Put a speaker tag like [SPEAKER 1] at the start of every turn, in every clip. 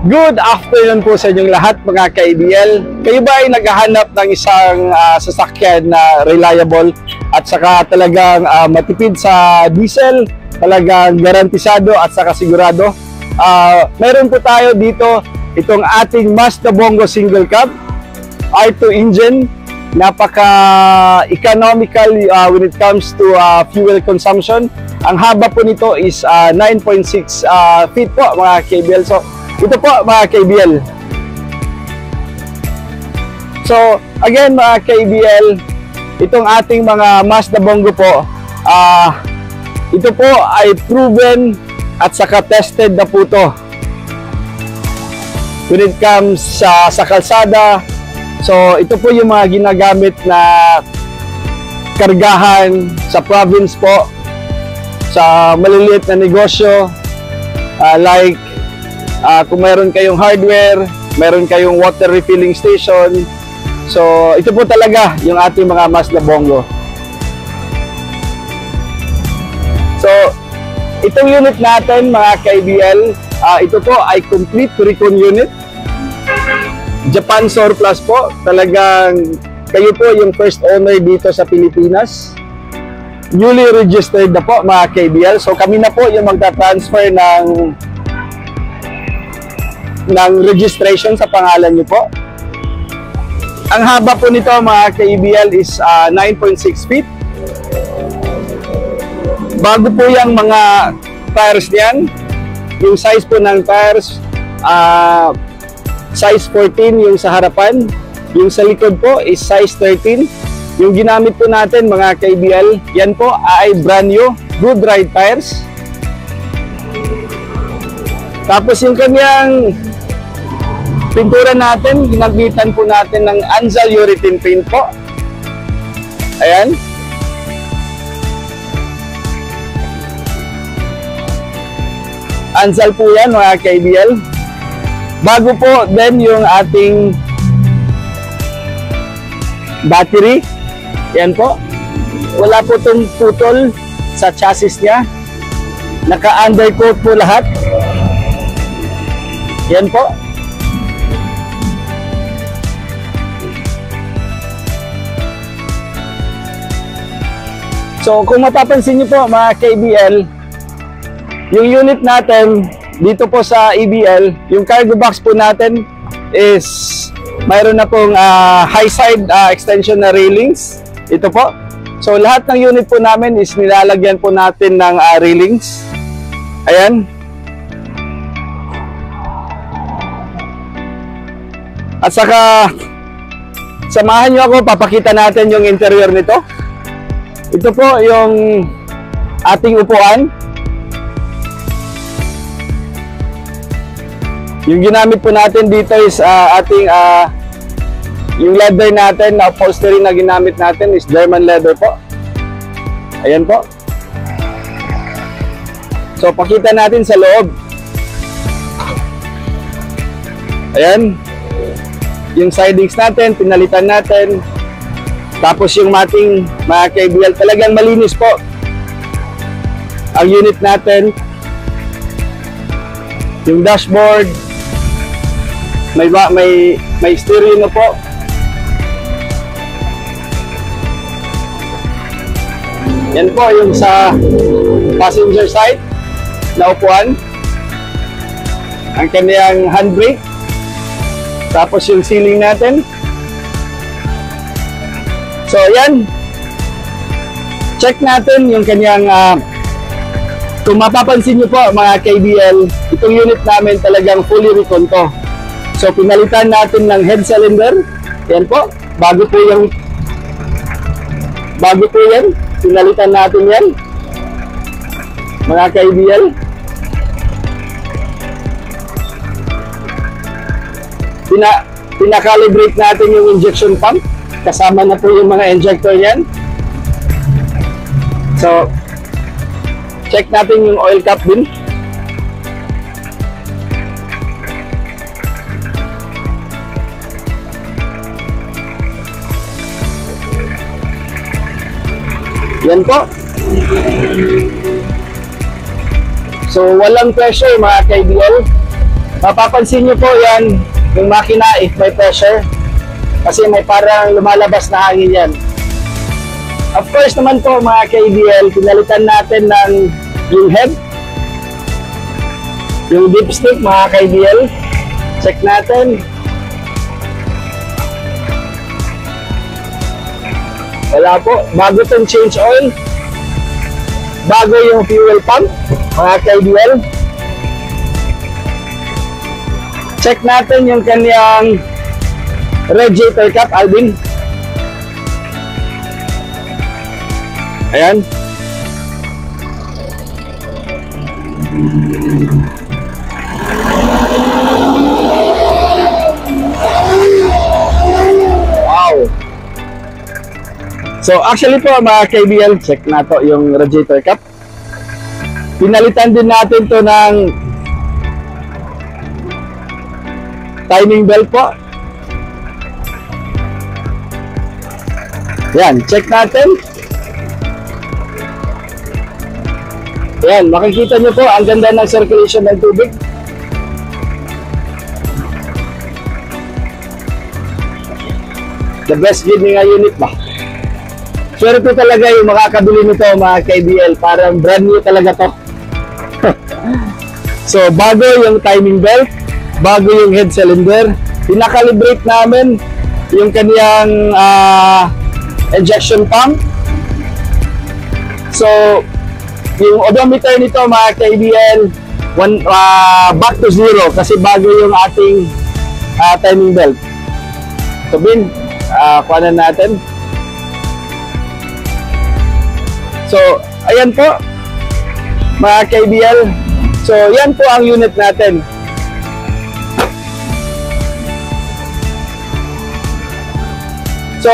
[SPEAKER 1] Good afternoon po sa inyong lahat mga ka-ABL. Kayo ba ay naghahanap ng isang sasakyan na reliable at saka talagang matipid sa diesel, talagang garantisado at saka sigurado? Meron po tayo dito itong ating Mazda Bongo Single Cab R2 engine. Napaka-economical when it comes to fuel consumption. Ang haba po nito is 9.6 feet po mga ka-ABL. So ito po mga ka-ABL. So again mga ka-ABL, itong ating mga Mazda Bongo po, ito po ay proven at saka tested na po to when it comes sa kalsada. So ito po yung mga ginagamit na kargahan sa province po, sa maliliit na negosyo, like kung meron kayong hardware, meron kayong water refilling station. So ito po talaga yung ating mga Mazda Bongo. So itong unit natin mga ka-ABL, ito po ay complete recon unit, Japan surplus po. Talagang kayo po yung first owner dito sa Pilipinas. Newly registered na po mga ka-ABL. So kami na po yung magta-transfer ng registration sa pangalan nyo po. Ang haba po nito mga ka-ABL is 9.6 feet. Bago po yung mga tires niyan. Yung size po ng tires, size 14 yung sa harapan. Yung sa likod po is size 13. Yung ginamit po natin mga ka-ABL, yan po ay brand new Good Ride tires. Tapos yung kanyang pintura natin, ginagitan po natin ng Anzal urethane paint po. Ayan. Anzal po yan mga ka-ABL. Bago po then yung ating battery. Yan po. Wala po itong putol sa chassis niya. Naka-undercoat po lahat. Yan po. So kung mapapansin niyo po mga ka-ABL, yung unit natin dito po sa ABL, yung cargo box po natin is mayroon na pong high side extension na railings. Ito po. So lahat ng unit po namin is nilalagyan po natin ng railings. Ayan. At saka samahan nyo ako, papakita natin yung interior nito. Ito po yung ating upuan. Yung ginamit po natin dito is ating yung leather natin, na upholstery na ginamit natin is German leather po. Ayan po. So pakita natin sa loob. Ayan. Yung sidings natin, pinalitan natin. Tapos yung mating mga ka-ABL, talagang malinis po ang unit natin. Yung dashboard, may stereo na po. Yan po yung sa passenger side na upuan. Ang kanyang handbrake. Tapos yung ceiling natin. So yan. Check natin yung kanyang kung mapapansin nyo po mga ka-ABL, itong unit namin talagang fully recon to. So pinalitan natin ng head cylinder. Yan po. Bago po yan. Pinalitan natin yan. Mga ka-ABL. Pinakalibrate natin yung injection pump. Kasama na po yung mga injector yan. So check natin yung oil cap din. Yan po. So walang pressure mga ka-ABL. Mapapansin nyo po yan, yung makina if may pressure. Kasi may parang lumalabas na hangin yan. Of course naman po mga KBL, pinalitan natin ng yung head. Yung dipstick mga KBL. Check natin. Wala po. Bago itong change oil. Bago yung fuel pump mga KBL. Check natin yung kanyang radiator cap, Alvin. Ayan. Wow. So actually po mga KBL, check na to yung radiator cap. Pinalitan din natin to ng timing belt po. Yan, check natin. Yan, makikita nyo po ang ganda ng circulation ng tubig. The best giving unit ba? Swerte talaga yung makakabili nito mga KBL. Parang brand new talaga to. So, bago yung timing belt, bago yung head cylinder, pinakalibrate namin yung kaniyang injection pump. So, yung odometer nito mga KBL, back to zero kasi bago yung ating timing belt. So, Bin, kuhanan natin. So, ayan po mga KBL. So, yan po ang unit natin. So,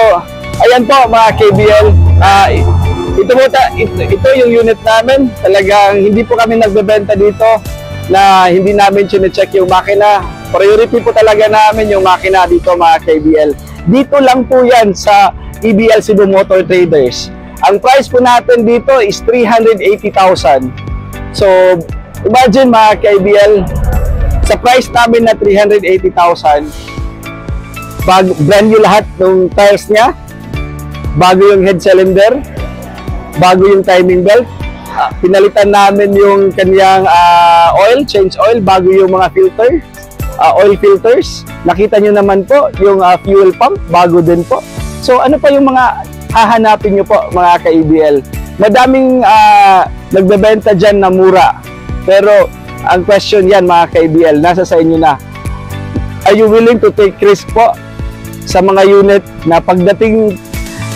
[SPEAKER 1] ayan po mga KBL. Ito yung unit namin. Talagang hindi po kami nagbebenta dito na hindi namin chine-check yung makina. Priority po talaga namin yung makina dito mga KBL. Dito lang po yan sa EBL Cebu Motor Traders. Ang price po natin dito is 380,000. So, imagine mga KBL, sa price namin na 380,000, brand new lahat ng tires niya, bago yung head cylinder, bago yung timing belt, pinalitan namin yung kanyang oil, change oil, bago yung mga filter, oil filters. Nakita nyo naman po yung fuel pump, bago din po. So ano pa yung mga hahanapin nyo po mga ka-EBL? Madaming nagbebenta dyan na mura. Pero ang question yan mga ka-EBL, nasa sa inyo na. Are you willing to take risk po sa mga unit na pagdating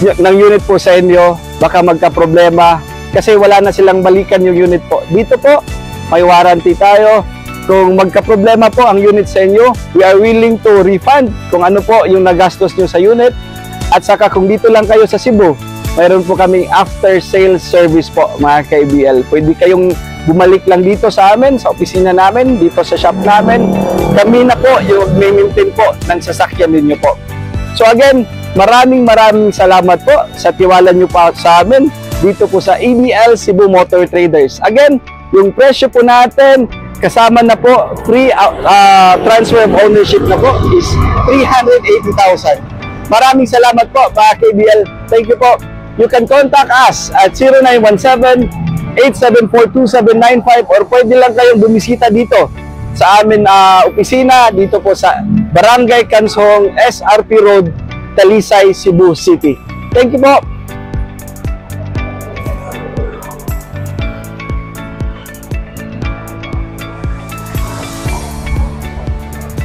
[SPEAKER 1] ng unit po sa inyo, baka magka-problema kasi wala na silang balikan yung unit po. Dito po, may warranty tayo. Kung magka-problema po ang unit sa inyo, we are willing to refund kung ano po yung nagastos nyo sa unit. At saka kung dito lang kayo sa Cebu, mayroon po kaming after sales service po mga ka-EBL. Pwede kayong bumalik lang dito sa amin, sa opisina namin, dito sa shop namin. Kami na po yung may-maintain po ng sasakyan ninyo po. So again, maraming salamat po sa tiwala nyo pa sa amin dito po sa EBL Cebu Motor Traders. Again, yung presyo po natin, kasama na po, free transfer of ownership na po is 380,000. Maraming salamat po mga KBL. Thank you po. You can contact us at 0917-874-2795 or pwede lang kayong bumisita dito sa amin opisina dito po sa Barangay Kansong, SRP Road, Talisay, Cebu City. Thank you po.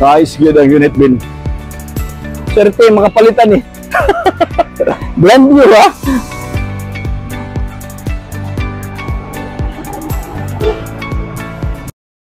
[SPEAKER 1] Nice, good ang unit bin. Swerte, mga palitan eh. Brand new ha.